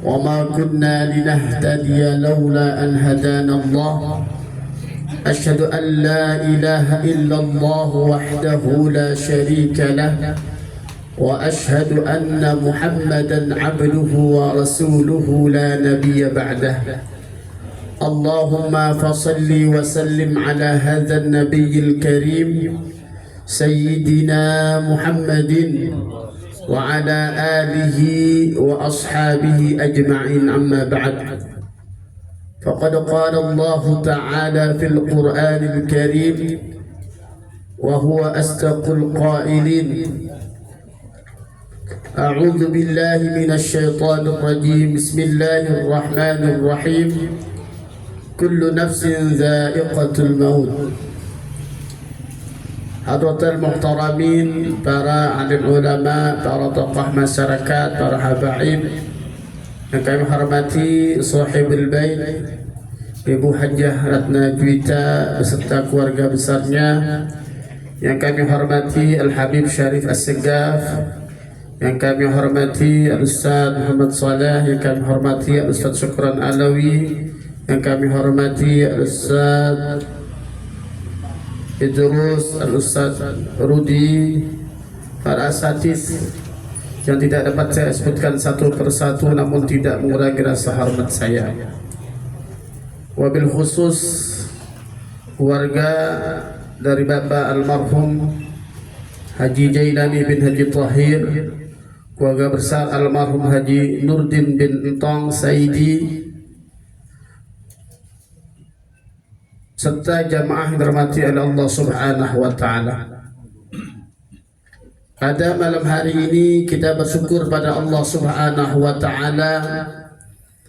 وما كنا لنهتدي لولا أن هدانا الله أشهد أن لا إله إلا الله وحده لا شريك له وأشهد أن محمدا عبده ورسوله لا نبي بعده اللهم فصل وسلم على هذا النبي الكريم سيدنا محمد وعلى آله وأصحابه أجمعين أما بعد فقد قال الله تعالى في القرآن الكريم وهو أصدق القائلين أعوذ بالله من الشيطان الرجيم بسم الله الرحمن الرحيم كل نفس ذائقة الموت. Hadratul muhtaramin, para alim ulama, para tokoh masyarakat, para habaib yang kami hormati, sahibul bait Ibu Hajjah Ratna Juwita beserta keluarga besarnya, yang kami hormati Al-Habib Syarif As-Segaf, yang kami hormati Al-Ustaz Muhammad Saleh, yang kami hormati Al-Ustaz Syukran Alawi, yang kami hormati Al-Ustaz Idrus, Al-Ustaz Rudi, para asatidz yang tidak dapat saya sebutkan satu persatu namun tidak mengurangi rasa hormat saya. Wabil khusus keluarga dari Bapak almarhum Haji Jailani bin Haji Tahir, keluarga besar almarhum Haji Nurdin bin Entong Saidi, serta jamaah yang dirahmati oleh Allah Subhanahu wa taala. Pada malam hari ini kita bersyukur pada Allah Subhanahu wa taala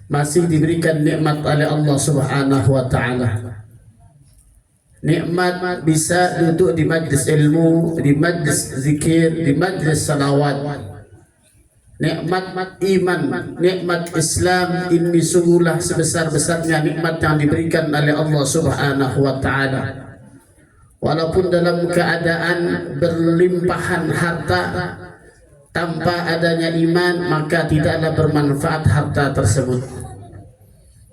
masih diberikan nikmat oleh Allah Subhanahu wa taala. Nikmat bisa duduk di majlis ilmu, di majlis zikir, di majlis salawat. Nikmat iman, nikmat Islam ini sungguhlah sebesar-besarnya nikmat yang diberikan oleh Allah Subhanahu wa taala. Walaupun dalam keadaan berlimpahan harta, tanpa adanya iman maka tidaklah bermanfaat harta tersebut.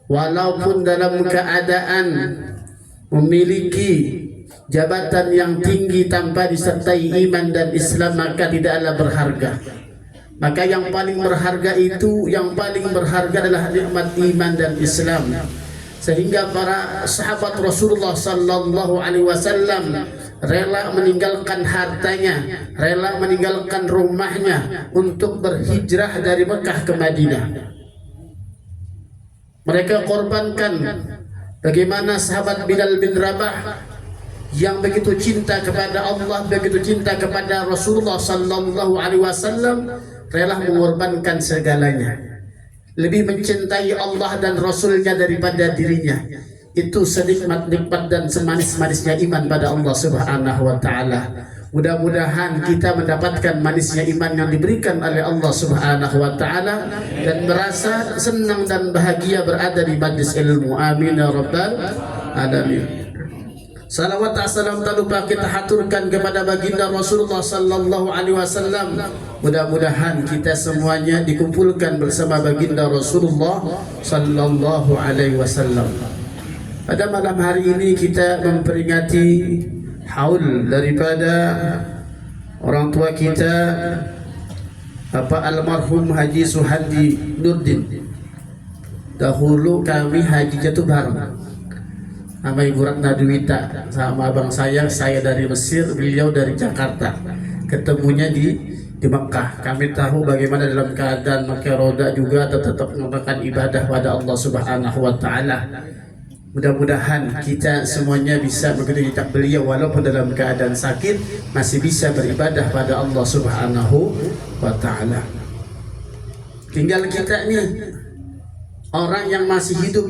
Walaupun dalam keadaan memiliki jabatan yang tinggi tanpa disertai iman dan Islam maka tidaklah berharga. Maka yang paling berharga itu, yang paling berharga adalah nikmat iman dan Islam. Sehingga para sahabat Rasulullah sallallahu alaihi wasallam rela meninggalkan hartanya, rela meninggalkan rumahnya untuk berhijrah dari Mekah ke Madinah. Mereka korbankan bagaimana sahabat Bilal bin Rabah yang begitu cinta kepada Allah, begitu cinta kepada Rasulullah sallallahu alaihi wasallam, rela mengorbankan segalanya, lebih mencintai Allah dan Rasulnya daripada dirinya. Itu senikmat-nikmat dan semanis-manisnya iman pada Allah Subhanahu wa taala. Mudah-mudahan kita mendapatkan manisnya iman yang diberikan oleh Allah Subhanahu wa taala dan merasa senang dan bahagia berada di majlis ilmu. Amin ya rabbal alamin. Salawat assalam tak lupa kita haturkan kepada baginda Rasulullah sallallahu alaihi wasallam. Mudah-mudahan kita semuanya dikumpulkan bersama baginda Rasulullah sallallahu alaihi wasallam. Pada malam hari ini kita memperingati haul daripada orang tua kita Bapak almarhum Haji Suhandi Nurdin. Dahulu kami haji jatuh bareng sama Ibu Ratna Juwita, sama abang saya dari Mesir, beliau dari Jakarta. Ketemunya di Mekah. Kami tahu bagaimana dalam keadaan pakai roda juga tetap melakukan ibadah pada Allah Subhanahu wa taala. Mudah-mudahan kita semuanya bisa begitu kita beliau walaupun dalam keadaan sakit masih bisa beribadah pada Allah Subhanahu wa taala. Tinggal kita nih orang yang masih hidup,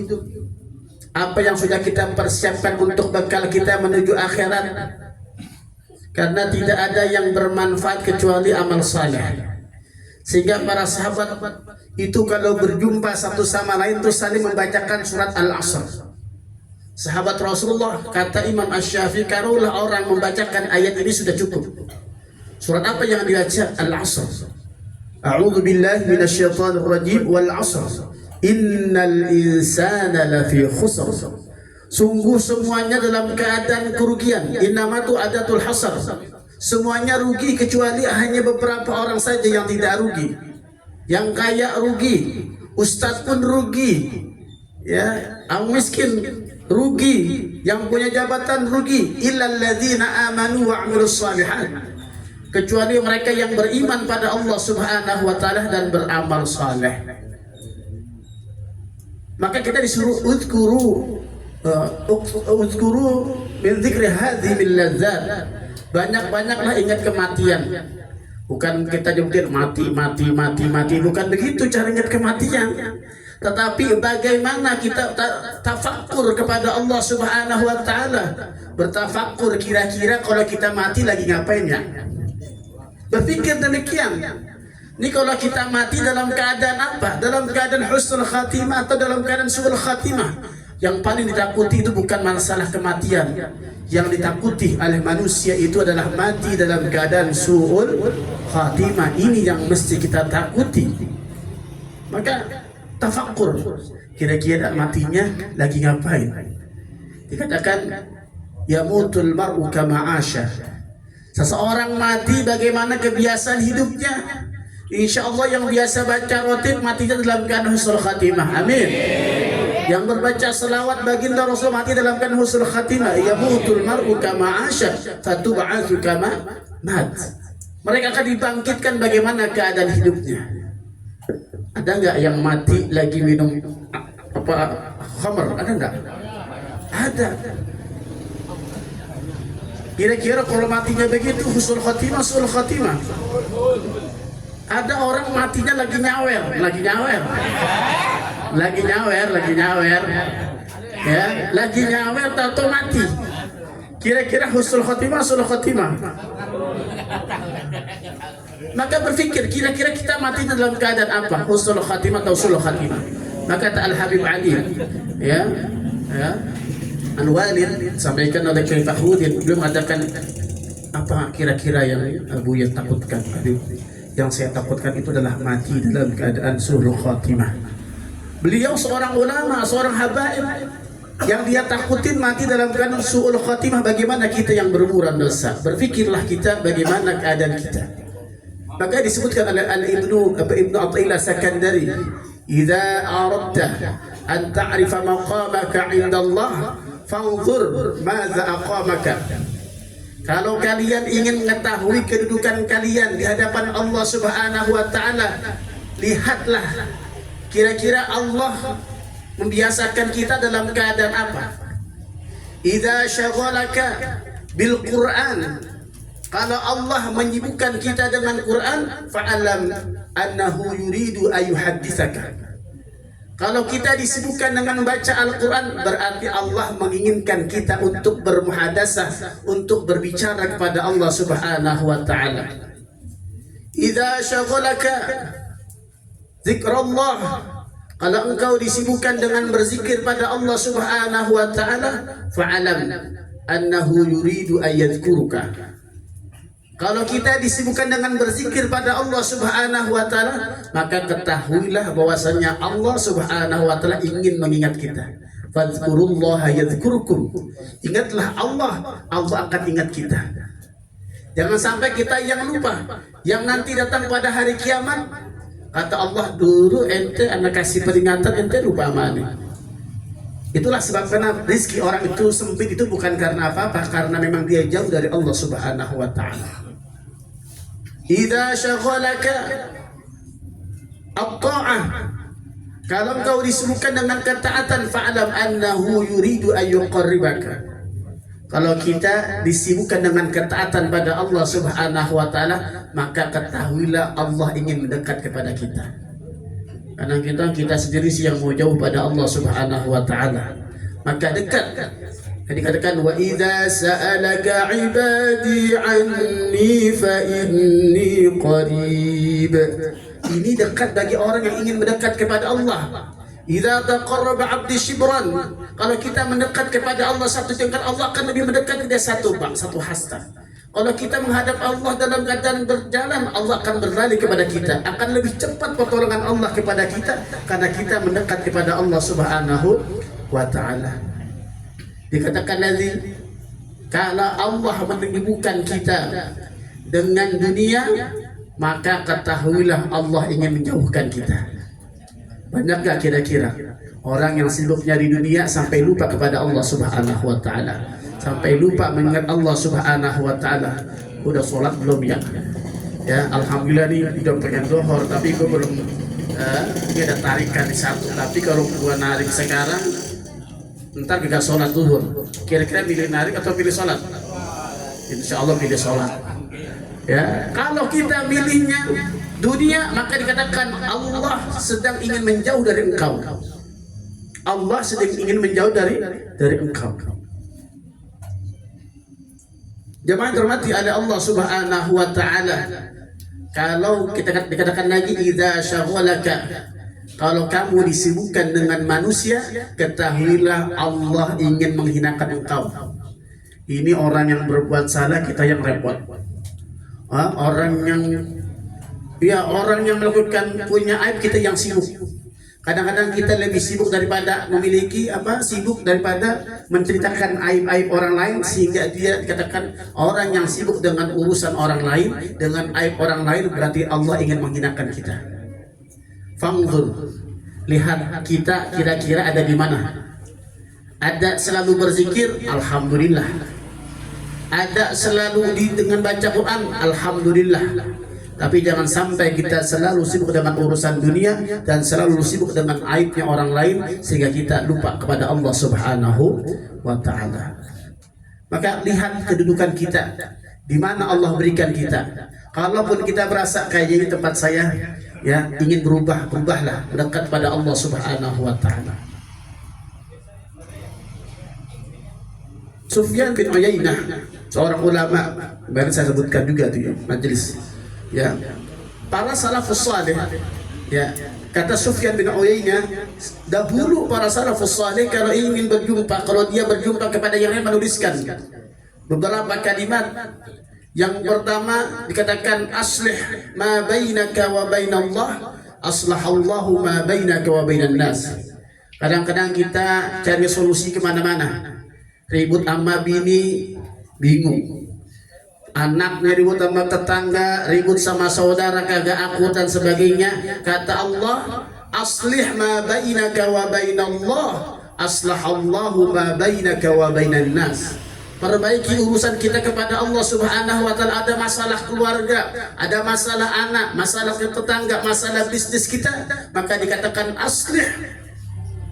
apa yang sudah kita persiapkan untuk bekal kita menuju akhirat? Karena tidak ada yang bermanfaat kecuali amal saleh. Sehingga para sahabat itu kalau berjumpa satu sama lain itu saling membacakan surat Al-Asr. Sahabat Rasulullah, kata Imam Asy-Syafi'i, karulah orang membacakan ayat ini sudah cukup. Surat apa yang dibaca? Al-Asr. A'udzu billahi minasyaitonir rajim wal 'asr. Innal insana lafi khusr. Sungguh semuanya dalam keadaan kerugian. Innama tu adatul hasar. Semuanya rugi kecuali hanya beberapa orang saja yang tidak rugi. Yang kaya rugi, ustadz pun rugi, ya, yang miskin rugi, yang punya jabatan rugi. Illal ladzina amanu wa 'amilus shalihat. Kecuali mereka yang beriman pada Allah Subhanahu wa taala dan beramal saleh. Maka kita disuruh uzkuru min dzikri hadhil ladzat. Banyak-banyaklah ingat kematian. Bukan kita jungkir mati, bukan begitu cara ingat kematian. Tetapi bagaimana kita tafakkur kepada Allah Subhanahu wa taala. Bertafakkur kira-kira kalau kita mati lagi ngapain ya? Berpikir demikian. Ini kalau kita mati dalam keadaan apa? Dalam keadaan husnul khatimah atau dalam keadaan su'ul khatimah? Yang paling ditakuti itu bukan masalah kematian. Yang ditakuti oleh manusia itu adalah mati dalam keadaan su'ul khatimah. Ini yang mesti kita takuti. Maka tafakkur, kira-kira matinya lagi ngapain? Dikatakan yamutul mar'u kama 'asha. Seseorang mati bagaimana kebiasaan hidupnya. Insya Allah yang biasa baca rotib matinya dalam keadaan husnul khatimah. Amin. Yang berbaca selawat baginda Rasul mati dalam keadaan husnul khatimah. Yamutul mar'u kama 'asha fatub'atsu kama mat. Mereka akan dibangkitkan bagaimana keadaan hidupnya. Ada enggak yang mati lagi minum khamr? Ada enggak? Ada. Kira-kira kalau matinya begitu husnul khatimah, su'ul khatimah. Ada orang matinya lagi nyawer. Ya, lagi nyawer atau mati. Kira-kira husnul khatimah, su'ul khatimah. Maka berpikir kira-kira kita mati dalam keadaan apa? Husnul khatimah atau su'ul khatimah? Maka Al-Habib Ali, ya, Al-Walid sampaikan oleh Kiai Fakhruddin, beliau mengatakan apa kira-kira yang Abu yang takutkan? Yang saya takutkan itu adalah mati dalam keadaan su'ul khatimah. Beliau seorang ulama, seorang habaib, yang dia takutin mati dalam keadaan su'ul khatimah. Bagaimana kita yang berumuran dosa? Berpikirlah kita bagaimana keadaan kita. Maka disebutkan oleh Ibnu Athaillah Sakandari, "Idza aradta an ta'rifa maqamaka 'inda Allah, fanzur madza aqamaka." Kalau kalian ingin mengetahui kedudukan kalian di hadapan Allah Subhanahu wa taala, lihatlah kira-kira Allah membiasakan kita dalam keadaan apa. Idza syaghalaka bil Qur'an, kalau Allah menyibukkan kita dengan Quran, fa'alam annahu yuridu ayuhadditsaka. Kalau kita disibukkan dengan membaca Al-Quran, berarti Allah menginginkan kita untuk bermuhadasah, untuk berbicara kepada Allah Subhanahu wa ta'ala. Idza syaghalaka zikrullah, kalau engkau disibukkan dengan berzikir pada Allah Subhanahu wa ta'ala, fa'alam annahu yuridu ayyadhkuruka. Kalau kita disibukkan dengan berzikir pada Allah Subhanahu wa taala, maka ketahuilah bahwasanya Allah Subhanahu wa taala ingin mengingat kita. Fadzkurullaha yadhkurkum. Ingatlah Allah, Allah akan ingat kita. Jangan sampai kita yang lupa, yang nanti datang pada hari kiamat kata Allah, dulu ente anak kasih peringatan ente lupa amane. Itulah sebab karena rezeki orang itu sempit itu bukan karena apa-apa, karena memang dia jauh dari Allah Subhanahu wa taala. Idza syaghalaka at-ta'ah, kalau engkau disibukkan dengan ketaatan, fa'lam annahu yuridu ayyuqarribaka. Kalau kita disibukkan dengan ketaatan pada Allah Subhanahu wa taala, maka ketahuilah Allah ingin mendekat kepada kita. Karena kita sendiri sih yang mau jauh pada Allah Subhanahu wa taala, maka dekat. Dikatakan wa idza sa'alaka 'ibadi 'anni fa inni qarib. Ini dekat bagi orang yang ingin mendekat kepada Allah. Idza taqarraba 'abdi shibran, kalau kita mendekat kepada Allah satu jengkal, Allah akan lebih mendekat ke dia satu hasta. Kalau kita menghadap Allah dalam keadaan berjalan, Allah akan berlari kepada kita, akan lebih cepat pertolongan Allah kepada kita karena kita mendekat kepada Allah Subhanahu wa Ta'ala. Dikatakan lagi, kalau Allah menyibukkan kita dengan dunia, maka ketahuilah Allah ingin menjauhkan kita. Banyak gak kira-kira orang yang sibuknya di dunia sampai lupa kepada Allah Subhanahu wa Ta'ala, sampai lupa mengingat Allah Subhanahu wa Ta'ala? Udah sholat belum ya? Ya, alhamdulillah nih udah pengen zuhur, tapi gue belum ini ada tarikan di satu. Tapi kalau gua narik sekarang, ntar kita sholat zuhur. Kira-kira pilih narik atau pilih sholat? Insya Allah pilih sholat. Ya, kalau kita milihnya dunia, maka dikatakan Allah sedang ingin menjauh dari engkau. Allah sedang ingin menjauh dari engkau. Jemaah terhormati oleh Allah Subhanahu wa Ta'ala. Kalau kita dikatakan lagi, idza syaghalaka, kalau kamu disibukkan dengan manusia, ketahuilah Allah ingin menghinakan engkau. Ini orang yang berbuat salah, kita yang repot. Orang yang melakukan punya aib, kita yang sibuk. Kadang-kadang kita lebih sibuk daripada memiliki sibuk daripada menceritakan aib-aib orang lain, sehingga dia dikatakan orang yang sibuk dengan urusan orang lain, dengan aib orang lain, berarti Allah ingin menghinakan kita. Fangzur, lihat kita kira-kira ada di mana. Ada selalu berzikir, alhamdulillah. Ada selalu dengan baca Quran, alhamdulillah. Tapi jangan sampai kita selalu sibuk dengan urusan dunia dan selalu sibuk dengan aibnya orang lain sehingga kita lupa kepada Allah Subhanahu wa Ta'ala. Maka lihat kedudukan kita, di mana Allah berikan kita. Kalaupun kita merasa kayak ini tempat saya, ya ingin berubahlah mendekat pada Allah Subhanahu wa Ta'ala. Sufyan bin Uyainah, seorang ulama, baru saya sebutkan juga tuh ya, majelis. Ya, para salafus saleh, ya, kata Sufyan bin Uyainah, dahulu para salafus saleh kalau ingin berjumpa, kalau dia berjumpa kepada yang lain, menuliskan beberapa kalimat. Yang pertama dikatakan, aslih ma bainaka wa bainallah, aslahallahu ma bainaka wa bainan nas. Kadang-kadang kita cari solusi kemana-mana, ribut sama bini, bingung. Anaknya ribut sama tetangga, ribut sama saudara, kagak akur dan sebagainya. Kata Allah, aslih ma bainaka wa bainallah, aslahallahu ma bainaka wa bainan nas. Perbaiki urusan kita kepada Allah Subhanahu wa Ta'ala. Ada masalah keluarga, ada masalah anak, masalah tetangga, masalah bisnis kita, maka dikatakan aslih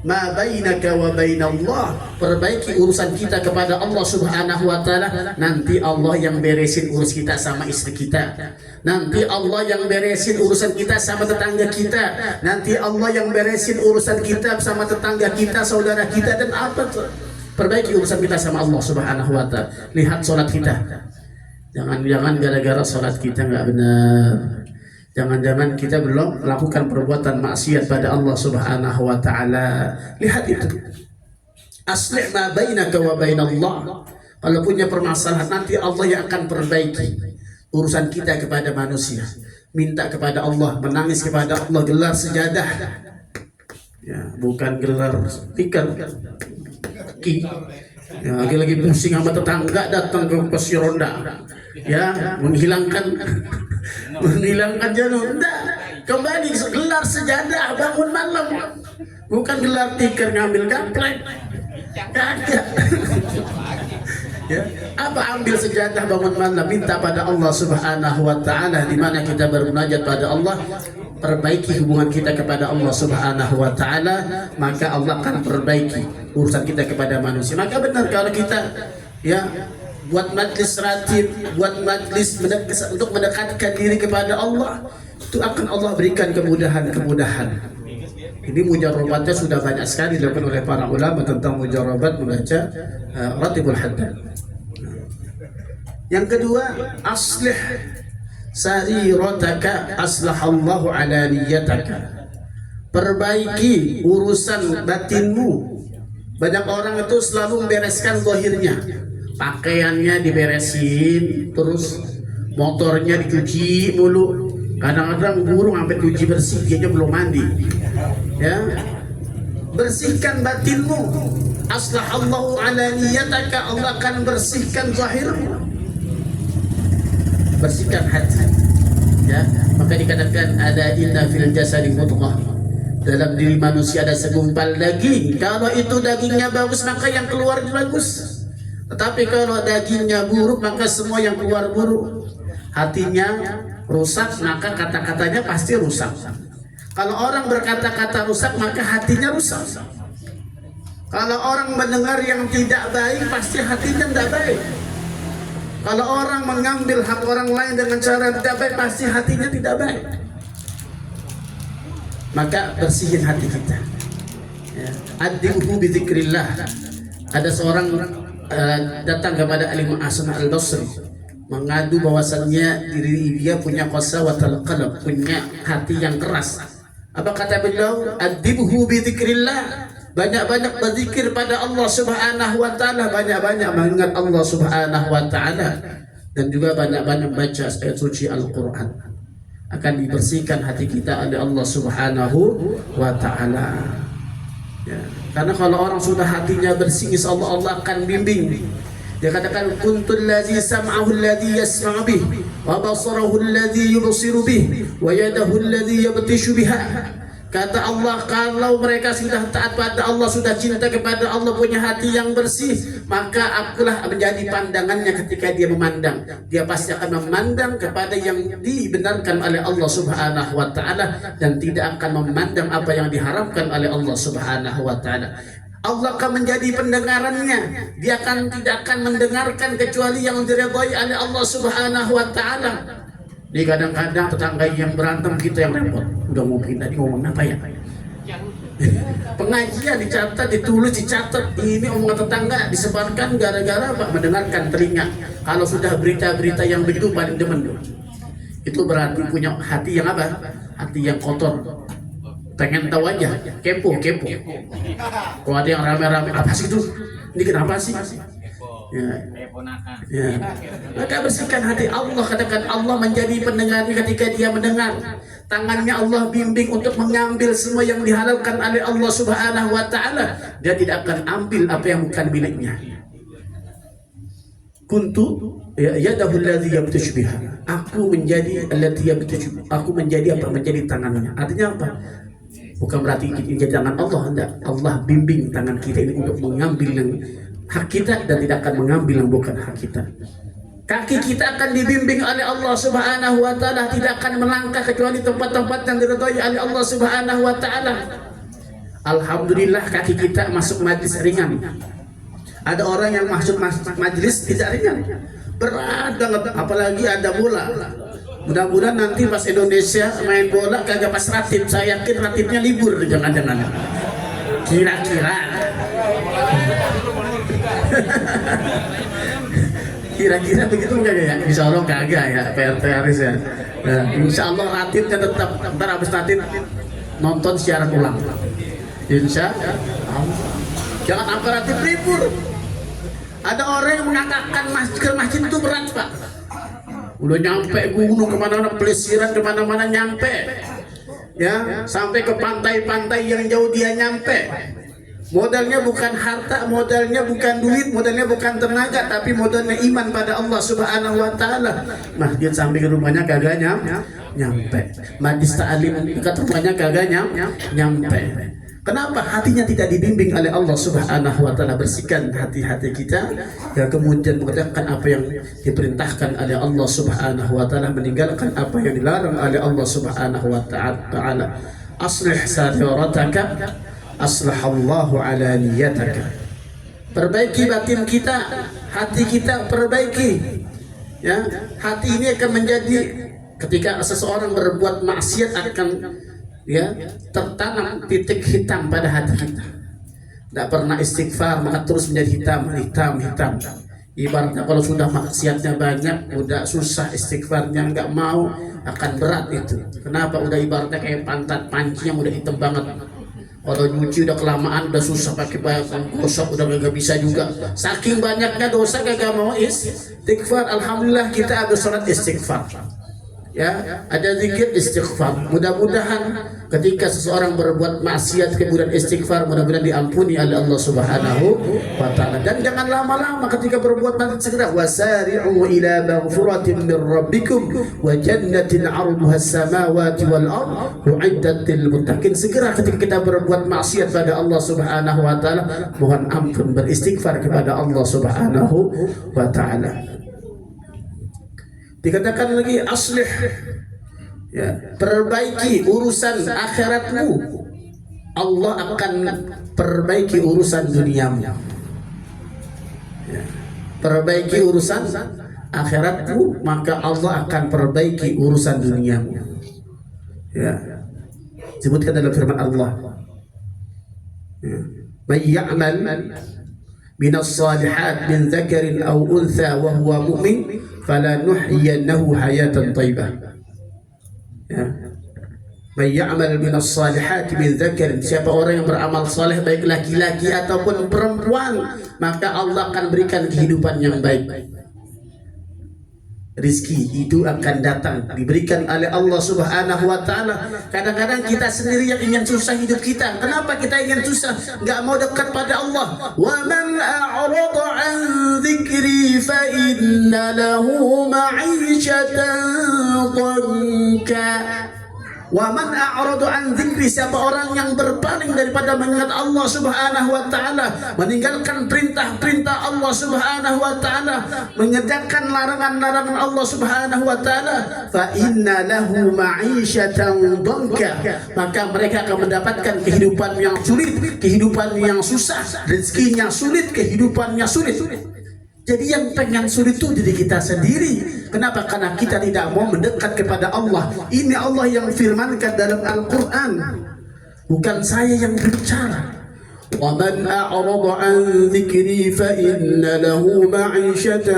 ma bainaka wa bainallah. Perbaiki urusan kita kepada Allah Subhanahu wa Ta'ala. Nanti Allah yang beresin urus kita sama istri kita. Nanti Allah yang beresin urusan kita sama tetangga kita. Nanti Allah yang beresin urusan kita sama tetangga kita, saudara kita, dan apa tuh? Perbaiki urusan kita sama Allah Subhanahu wa Ta'ala. Lihat sholat kita. Jangan-jangan gara-gara sholat kita nggak benar, jangan-jangan kita belum melakukan perbuatan maksiat pada Allah Subhanahu wa Ta'ala. Lihat itu. Aslih ma bainaka wa bainallah. Kalau punya permasalahan, nanti Allah yang akan perbaiki urusan kita kepada manusia. Minta kepada Allah, menangis kepada Allah, gelar sejadah. Ya, bukan gelar tikar. Ya, lagi-lagi pusing sama tetangga datang ke pos ronda, ya, menghilangkan jenuh. Enggak, kembali gelar sejadah bangun malam, bukan gelar tikar ngambil gaplek. Kagak. Ya, apa ambil sejadah bangun malam, minta pada Allah Subhanahu wa Ta'ala. Di mana kita bermunajat pada Allah, perbaiki hubungan kita kepada Allah Subhanahu wa Ta'ala, maka Allah akan perbaiki urusan kita kepada manusia. Maka benar kalau kita ya buat majlis ratib, buat majlis untuk mendekatkan diri kepada Allah, itu akan Allah berikan kemudahan-kemudahan. Ini mujarrabatnya sudah banyak sekali dilakukan oleh para ulama tentang mujarrabat membaca ratibul haddad. Yang kedua, aslih sarirataka aslahallahu alaniyataka. Perbaiki urusan batinmu. Banyak orang itu selalu membereskan zahirnya. pakaiannya diberesin, terus motornya dicuci mulu. Kadang-kadang burung sampai cuci bersih, dia belum mandi. Ya, bersihkan batinmu. Aslahallahu ala niyataka, Allah akan bersihkan zahirmu. Bersihkan hati. Ya, maka dikatakan ada inna fil jasadi mudghah. Dalam diri manusia ada segumpal daging. Kalau itu dagingnya bagus, maka yang keluar bagus. Tetapi kalau dagingnya buruk, maka semua yang keluar buruk. Hatinya rusak, maka kata-katanya pasti rusak. Kalau orang berkata-kata rusak, maka hatinya rusak. Kalau orang mendengar yang tidak baik, pasti hatinya tidak baik. Kalau orang mengambil hak orang lain dengan cara tidak baik, pasti hatinya tidak baik. Maka bersihin hati kita. Ad-dibuhu bi dzikrillah. Ada seorang datang kepada Al-Imam Hasan Al-Basri mengadu bahwasannya diri dia punya qasawatul qalb, punya hati yang keras. Apa kata beliau? Ad-dibuhu bi dzikrillah. Banyak-banyak berzikir pada Allah Subhanahu wa taala, banyak-banyak mengingat Allah Subhanahu wa taala, dan juga banyak-banyak baca ayat suci Al-Qur'an. Akan dibersihkan hati kita oleh Allah Subhanahu wa taala. Ya. Karena kalau orang sudah hatinya bersih, insyaallah Allah akan bimbing. Dia katakan kuntul ladzi sam'ahu alladzi yasma'u bih wa basarahu alladzi yubsiru bih wa yadahu alladzi yabtishu biha. Kata Allah, kalau mereka sudah taat pada Allah, sudah cinta kepada Allah, punya hati yang bersih, maka akulah menjadi pandangannya ketika dia memandang. Dia pasti akan memandang kepada yang dibenarkan oleh Allah Subhanahu wa taala dan tidak akan memandang apa yang diharamkan oleh Allah Subhanahu wa taala. Allah akan menjadi pendengarannya. Dia tidak akan mendengarkan kecuali yang diridhai oleh Allah Subhanahu wa taala. Di kadang-kadang tetangga yang berantem, kita yang repot. Udah mau pindah, di ngomong apa ya? Pengajian dicatat, ditulis, dicatat. Ini omongan tetangga disebarkan gara-gara apa? Mendengarkan telinga. Kalau sudah berita-berita yang begitu paling demen. Itu berarti punya hati yang apa? Hati yang kotor. Pengen tahu aja, kepo. Kalau ada yang rame-rame, apa sih itu? Ini kenapa sih? Ya. Maka bersihkan hati. Allah katakan Allah menjadi pendengarnya ketika dia mendengar. Tangannya Allah bimbing untuk mengambil semua yang dihalalkan oleh Allah Subhanahu wa taala. Dia tidak akan ambil apa yang bukan miliknya. Kuntu yadahu alladhi yabtashu biha. Aku menjadi alladhi yabtashu. Aku menjadi apa? Menjadi tangannya. Artinya apa? Bukan berarti menjadi tangan Allah, enggak. Allah bimbing tangan kita ini untuk mengambil yang hak kita dan tidak akan mengambil yang bukan hak kita. Kaki kita akan dibimbing oleh Allah Subhanahu wa taala, tidak akan melangkah kecuali tempat-tempat yang diridhai oleh Allah Subhanahu wa taala. Alhamdulillah kaki kita masuk majlis ringan. Ada orang yang masuk majlis tidak ringan, berat banget, apalagi ada bola. Mudah-mudahan nanti pas Indonesia main bola kagak pas ratib, saya yakin ratibnya libur, jangan-jangan. Kira-kira kira-kira begitu enggak ya? Insya Allah kagak ya, PRT Aris ya. Nah, insya Allah ratibnya tetap, ntar habis ratib nonton siaran ulang. Insya Allah. Jangan sampai ratib libur. Ada orang yang mengatakan ke masjid itu berat, Pak. Udah nyampe gunung kemana-mana, pelesiran kemana-mana nyampe. Ya, sampai ke pantai-pantai yang jauh dia nyampe. Modalnya bukan harta, modalnya bukan duit, modalnya bukan tenaga, tapi modalnya iman pada Allah Subhanahu wa taala. Masjid sampai ke rumahnya kagak nyampe. Majlis ta'lim dekat rumahnya kagak nyampe. Kenapa? Hatinya tidak dibimbing oleh Allah Subhanahu wa taala. Bersihkan hati-hati kita, ya, kemudian mengerjakan apa yang diperintahkan oleh Allah Subhanahu wa taala, meninggalkan apa yang dilarang oleh Allah Subhanahu wa taala. Aslih sarirataka aslahallahu ala niyataka. Perbaiki batin kita, hati kita perbaiki. Ya, hati ini akan menjadi, ketika seseorang berbuat maksiat akan tertanam titik hitam pada hati kita. Tidak pernah istighfar, maka terus menjadi hitam. Ibaratnya kalau sudah maksiatnya banyak, udah susah istighfarnya, nggak mau, akan berat itu. Kenapa? Udah ibaratnya kayak pantat panci yang udah hitam banget. Kalau nyuci udah kelamaan, udah susah pakai gosok, udah gak bisa juga. Saking banyaknya dosa gak mau istighfar. Alhamdulillah kita ada sholat istighfar. Ya, ada zikir istighfar. Mudah-mudahan ketika seseorang berbuat maksiat kemudian istighfar, mudah-mudahan diampuni oleh Allah Subhanahu wa taala. Dan jangan lama-lama ketika berbuat maksiat, segera wasari'u ila maghfiratin min rabbikum wa jannatin 'arduha as-samawati wal ardh u'iddat lil muttaqin. Segera ketika kita berbuat maksiat pada Allah Subhanahu wa taala, mohon ampun, beristighfar kepada Allah Subhanahu wa taala. Dikatakan lagi aslih, ya, perbaiki urusan akhiratmu, Allah akan perbaiki urusan duniamu. Ya, perbaiki urusan akhiratmu, maka Allah akan perbaiki urusan duniamu. Ya, sebutkan dalam firman Allah, ya, may ya'mal minas salihat min dzakarin aw untha wa huwa mu'min falanuhyiyannahu hayatan thayyibah. Ya, may ya'mal minas salihat min dzakarin, siapa orang yang beramal saleh baik laki-laki ataupun perempuan, maka Allah akan berikan kehidupan yang baik. Rizki itu akan datang, diberikan oleh Allah Subhanahu wa taala. Kadang-kadang kita sendiri yang ingin susah hidup kita. Kenapa kita ingin susah? Enggak mau dekat pada Allah. Wa man a'rada an dzikri fa inna lahu ma'isyatan dhanka. Wa man a'rada an dzikri, siapa orang yang berpaling daripada mengingat Allah Subhanahu wa taala, meninggalkan perintah-perintah Allah Subhanahu wa taala, mengerjakan larangan-larangan Allah Subhanahu wa taala, fa inna lahu ma'isyatan dhanka, maka mereka akan mendapatkan kehidupan yang sulit, kehidupan yang susah, rezekinya sulit, kehidupannya sulit. Jadi yang pengen sulit itu diri kita sendiri. Kenapa? Karena kita tidak mau mendekat kepada Allah. Ini Allah yang firmankan dalam Al-Quran, bukan saya yang berbicara. وَمَنْ أَعْرَضَ عَنْ ذِكْرِي فَإِنَّ لَهُ مَعِيشَةً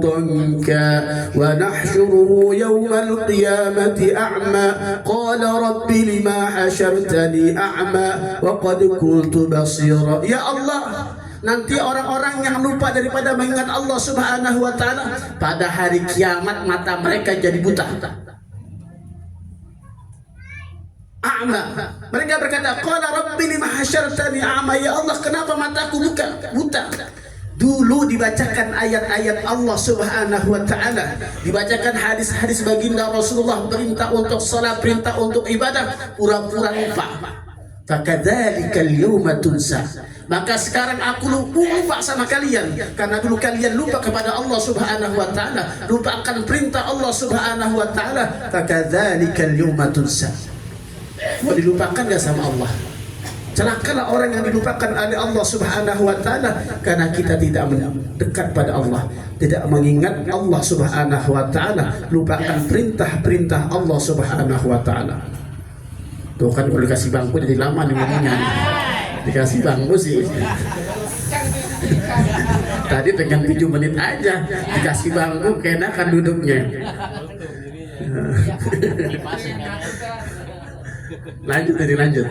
ضَنكًا وَنَحْشُرُهُ يَوْمَ الْقِيَامَةِ أَعْمَى قَالَ رَبِّ لِمَا حَشَرْتَنِي أَعْمَى وَقَدْ كُنْتُ بَصِيرًا. Ya Allah, nanti orang-orang yang lupa daripada mengingat Allah Subhanahu wa taala, pada hari kiamat mata mereka jadi buta. A'ma. Mereka berkata, qala rabbi lima hasyartani a'ma, ya Allah, kenapa mataku buta? Dulu dibacakan ayat-ayat Allah Subhanahu wa taala, dibacakan hadis-hadis baginda Rasulullah, perintah untuk salat, perintah untuk ibadah, pura-pura lupa. Fakadzalika al-yawma tunsa. Maka sekarang aku lupa sama kalian, karena dulu kalian lupa kepada Allah Subhanahu wa taala, lupa akan perintah Allah Subhanahu wa taala. Fakadzalika al-yawma tunsa. Mau dilupakan gak sama Allah? Celakalah orang yang dilupakan oleh Allah Subhanahu wa taala, karena kita tidak mendekat pada Allah, tidak mengingat Allah Subhanahu wa taala, lupakan perintah-perintah Allah Subhanahu wa taala. Tuh kan, kalau dikasih bangku jadi lama nih ngomongnya. Dikasih bangku sih. Tadi dengan 7 menit aja dikasih bangku, keenakan duduknya. Lanjut.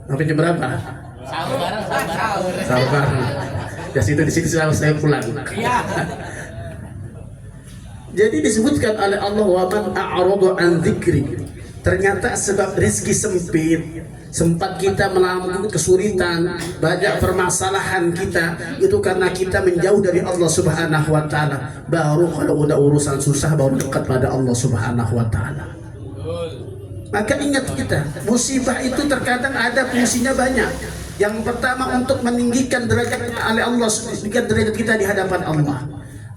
Sampai jam berapa? Sahur bareng. Ya situ di sini saya pulang. Jadi disebutkan oleh Allah, wa man a'rada an dzikri. Ternyata sebab rezeki sempit, sempat kita mengalami kesulitan, banyak permasalahan kita, itu karena kita menjauh dari Allah Subhanahu wa taala. Baru kalau udah urusan susah baru dekat pada Allah Subhanahu wa taala. Maka ingat kita, musibah itu terkadang ada fungsinya banyak. Yang pertama, untuk meninggikan derajat oleh Allah, meninggikan derajat kita di hadapan Allah.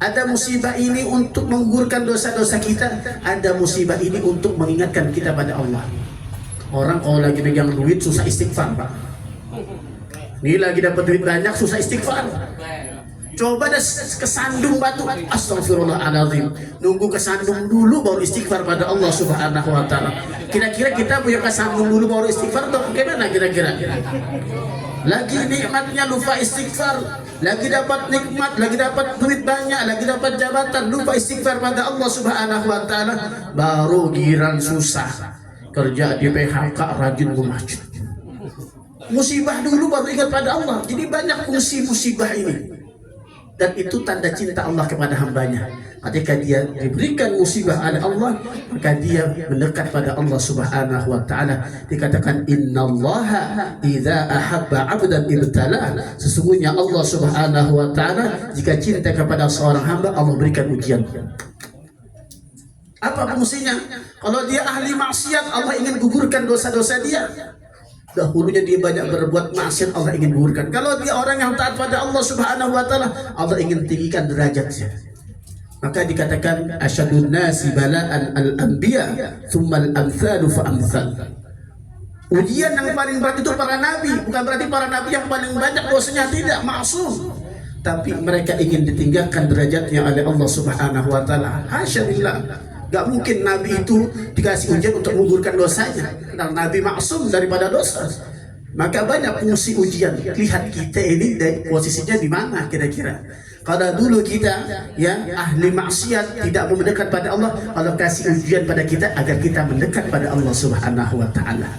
Ada musibah ini untuk menggugurkan dosa-dosa kita, ada musibah ini untuk mengingatkan kita pada Allah. Orang kalau lagi megang duit susah istighfar, Pak. Ini lagi dapat duit banyak susah istighfar. Coba dah kesandung batu, astagfirullahaladzim, nunggu kesandung dulu baru istighfar pada Allah Subhanahu wa taala. Kira-kira kita punya kesandung dulu baru istighfar atau bagaimana kira-kira? Lagi nikmatnya lupa istighfar, lagi dapat nikmat, lagi dapat duit banyak, lagi dapat jabatan, lupa istighfar pada Allah Subhanahu wa taala, baru giran susah. kerja di PHK, rajin ke masjid. Musibah dulu baru ingat pada Allah. Jadi banyak fungsi musibah ini. Dan itu tanda cinta Allah kepada hambanya. Ketika dia diberikan musibah oleh Allah, maka dia mendekat pada Allah Subhanahu wa taala. Dikatakan innallaha idza ahabba 'abdan ibtalah. Sesungguhnya Allah Subhanahu wa taala jika cinta kepada seorang hamba, Allah berikan ujian. Apa fungsinya? Kalau dia ahli maksiat, Allah ingin gugurkan dosa-dosa dia. Dahulunya dia banyak berbuat maksiat, Allah ingin gugurkan. Kalau dia orang yang taat pada Allah Subhanahu wa taala, Allah ingin tinggikan derajatnya. Maka dikatakan asyadun nasi bala'an al-anbiya thumma al-amthalu fa amthal. Ujian yang paling berat itu para nabi, bukan berarti para nabi yang paling banyak dosanya, tidak, maksum. Tapi mereka ingin ditinggalkan derajatnya oleh Allah Subhanahu wa taala. Hasyalillah. Gak mungkin Nabi itu dikasih ujian untuk menggugurkan dosanya. Karena Nabi maksum daripada dosa. Maka banyak fungsi ujian. Lihat kita ini posisinya di mana kira-kira. Kalau dulu kita ya ahli maksiat, tidak mau mendekat pada Allah, Allah kasih ujian pada kita agar kita mendekat pada Allah Subhanahu wa taala.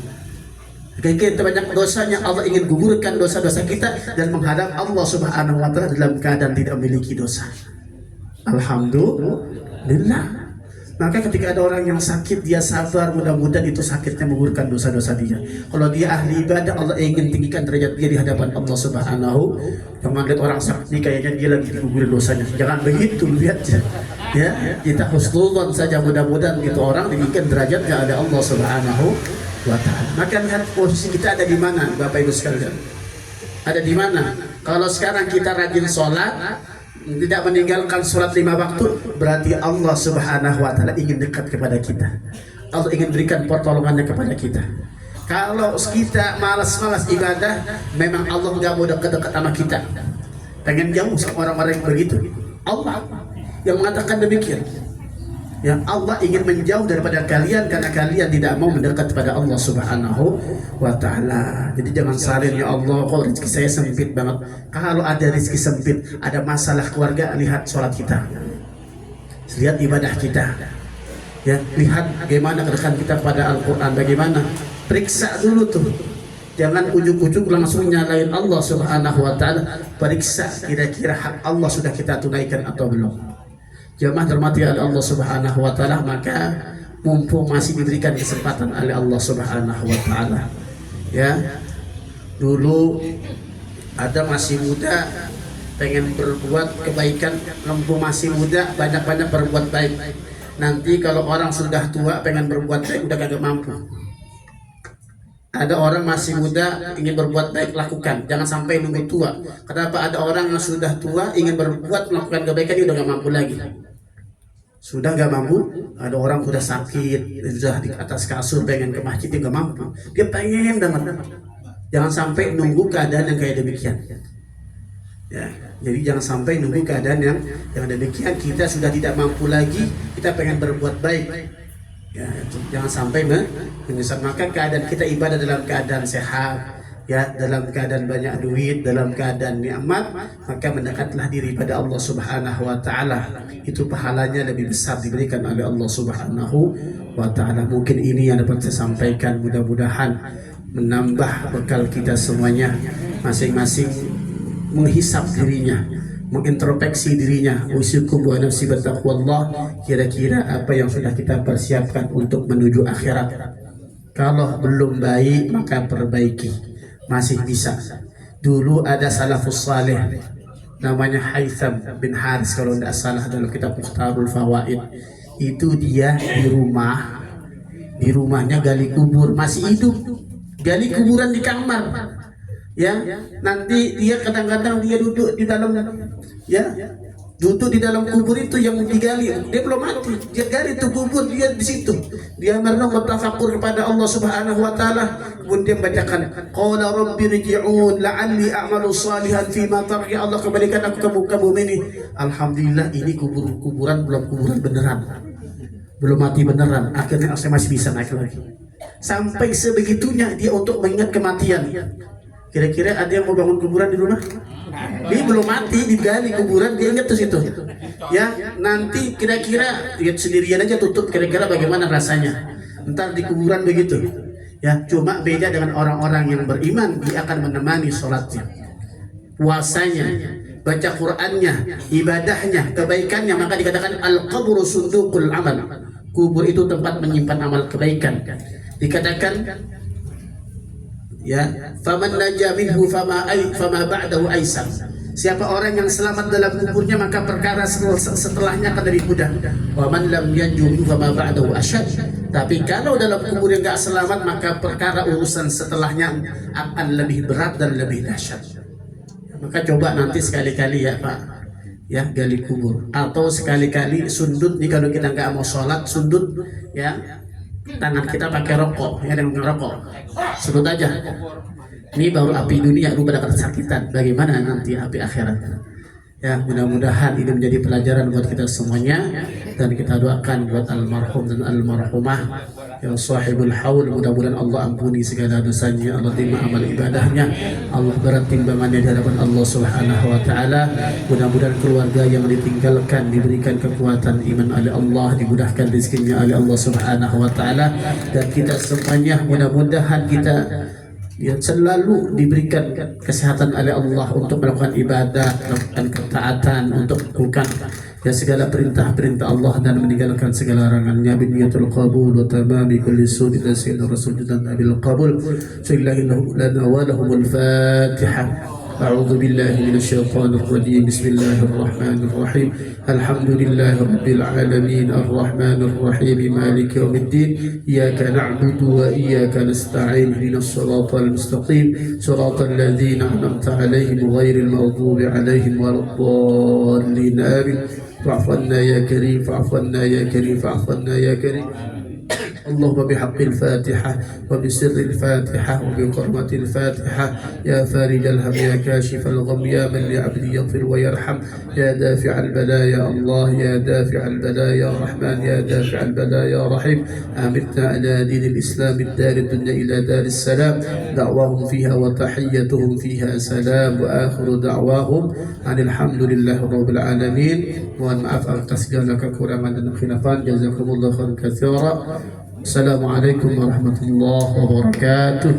Kita banyak dosanya, Allah ingin gugurkan dosa-dosa kita dan menghadap Allah Subhanahu wa taala dalam keadaan tidak memiliki dosa. Alhamdulillah. Maka ketika ada orang yang sakit, dia sabar, mudah-mudahan itu sakitnya menggugurkan dosa-dosa dia. Kalau dia ahli ibadah, Allah ingin tinggikan derajat dia di hadapan Allah Subhanahu. Jangan lihat orang sakit kayaknya dia lagi digugurin dosanya. Jangan begitu, lihat ya. Kita husnuzon saja, mudah-mudahan itu orang tinggikan derajatnya ada Allah Subhanahu wa taala. Maka lihat posisi kita ada di mana, Bapak Ibu sekalian. Ada di mana? Kalau sekarang kita rajin sholat, tidak meninggalkan sholat 5 waktu, berarti Allah Subhanahu wa taala ingin dekat kepada kita. Allah ingin berikan pertolongannya kepada kita. Kalau kita malas-malas ibadah, memang Allah nggak mau dekat-dekat sama kita. Pengen jauh sama orang-orang yang begitu. Allah yang mengatakan demikian. Ya, Allah ingin menjauh daripada kalian karena kalian tidak mau mendekat kepada Allah Subhanahu wa taala. Jadi jangan salin, ya Allah, kok rezeki saya sempit banget. Kalau ada rezeki sempit, ada masalah keluarga, lihat sholat kita. Lihat ibadah kita. Ya, lihat bagaimana kedekatan kita pada Al-Qur'an, bagaimana. Periksa dulu tuh. Jangan ujuk-ujuk langsung nyalain Allah Subhanahu wa taala. Periksa kira-kira hak Allah sudah kita tunaikan atau belum. Jamaah terhormati oleh Allah Subhanahu wa taala, maka mumpung masih diberikan kesempatan oleh Allah Subhanahu wa taala. Ya. Dulu ada masih muda pengen berbuat kebaikan, mumpung masih muda banyak-banyak berbuat baik. Nanti kalau orang sudah tua pengen berbuat baik udah kagak mampu. Ada orang masih muda ingin berbuat baik, lakukan, jangan sampai nunggu tua. Kenapa? Ada orang yang sudah tua ingin berbuat melakukan kebaikan, dia udah gak mampu lagi. Sudah gak mampu. Ada orang sudah sakit, sudah di atas kasur pengen ke masjid, dia gak mampu. Dia pengen banget. Jangan sampai nunggu keadaan yang kayak demikian. Ya, jadi jangan sampai nunggu keadaan yang demikian. Kita sudah tidak mampu lagi, kita pengen berbuat baik. Ya, jangan sampai menyesal. Maka keadaan kita ibadah dalam keadaan sehat, ya, dalam keadaan banyak duit, dalam keadaan nikmat, maka mendekatlah diri pada Allah Subhanahu wa taala. Itu pahalanya lebih besar diberikan oleh Allah Subhanahu wa taala. Mungkin ini yang dapat saya sampaikan, mudah-mudahan menambah bekal kita semuanya, masing-masing menghisap dirinya, mengintrospeksi dirinya. Usikum wa nafsi bertaqwallah. Kira-kira apa yang sudah kita persiapkan untuk menuju akhirat? Kalau belum baik maka perbaiki, masih bisa. Dulu ada salafus saleh namanya Haytham bin Haris kalau tidak salah dalam kitab Mukhtarul Fawaid. Itu dia di rumahnya gali kubur, masih hidup, gali kuburan di kamar. Ya, nanti dia kadang-kadang dia duduk di dalam, ya, duduk di dalam kubur itu yang digali. Dia belum mati, dia gali itu kubur, dia di situ. Dia merenung bertafakur kepada Allah Subhanahu wa taala. Kemudian bacakan, qala rabbi rji'un la'alli a'malu salihan fi ma tarak. Ya Allah, kembalikan aku ke muka bumi ini. Alhamdulillah, ini kuburan belum kuburan beneran, belum mati beneran. Akhirnya saya masih bisa naik lagi. Sampai sebegitunya dia untuk mengingat kematian. Kira-kira ada yang mau bangun kuburan di rumah? Dia belum mati, digali kuburan, dia ingat tuh situ. Ya, nanti kira-kira lihat sendirian aja tutup, kira-kira bagaimana rasanya. Ntar di kuburan begitu. Ya, cuma beda dengan orang-orang yang beriman, dia akan menemani sholatnya, puasanya, baca Qur'annya, ibadahnya, kebaikannya. Maka dikatakan al-qabru sunduqul amal. Kubur itu tempat menyimpan amal kebaikan. Dikatakan ya, faman naja minhu fama ba'dahu aisar. Siapa orang yang selamat dalam kuburnya, maka perkara setelahnya akan lebih mudah. Wa man lam yanju minhu fama ba'dahu asyad. Tapi kalau dalam kubur yang enggak selamat, maka perkara urusan setelahnya akan lebih berat dan lebih dahsyat. Maka coba nanti sekali-kali ya Pak, ya gali kubur, atau sekali-kali sundut nih, kalau kita nggak mau sholat sundut ya, tangan kita pakai rokok ya, dengan rokok sundut aja. Ini baru api dunia, lu pada kesakitan, bagaimana nanti api akhirat ya. Mudah-mudahan ini menjadi pelajaran buat kita semuanya, dan kita doakan buat almarhum dan almarhumah yang sahibul haul, mudah-mudahan Allah ampuni segala dosanya, Allah terima amal ibadahnya, Allah berat timbangannya di hadapan Allah Subhanahu wa taala. Mudah-mudahan keluarga yang ditinggalkan diberikan kekuatan iman oleh Allah, dimudahkan rezekinya oleh Allah Subhanahu wa taala, dan kita semuanya mudah-mudahan kita ya selalu diberikan kesehatan oleh Allah untuk melakukan ibadah, melakukan ketaatan, untuk melakukan ya segala perintah-perintah Allah dan meninggalkan segala larangannya. Biniyatul qabul wa tamami kulli sunnah sayyidina rasul dan abil qabul. Sallallahu lana wa lahumul Fatihah. أعوذ بالله من الشيطان الرجيم. بسم الله الرحمن الرحيم. الحمد لله رب العالمين الرحمن الرحيم مالك يوم الدين. إياك نعبد وإياك نستعين اهدنا الصراط المستقيم صراط الذين أنعمت عليهم غير المغضوب عليهم ولا الضالين آمين. فاعف عنا يا كريم، فاعف عنا يا كريم، فاعف عنا يا كريم. اللهم بحق الفاتحة وبسر الفاتحة وبحرمة الفاتحة يا فارج الهم يا كاشف الغم يا من لعبد يغفر ويرحم يا دافع البلاء يا الله يا دافع البلاء يا رحمن يا دافع البلاء يا رحيم. آمرنا على دين الإسلام الدار الدنيا إلى دار السلام. دعواهم فيها وتحيتهم فيها سلام وآخر دعواهم أن الحمد لله رب العالمين. Mohon maaf atas segala kekurangan dan khilafan. Jazakumullah khairan katsira. Assalamualaikum warahmatullahi wabarakatuh.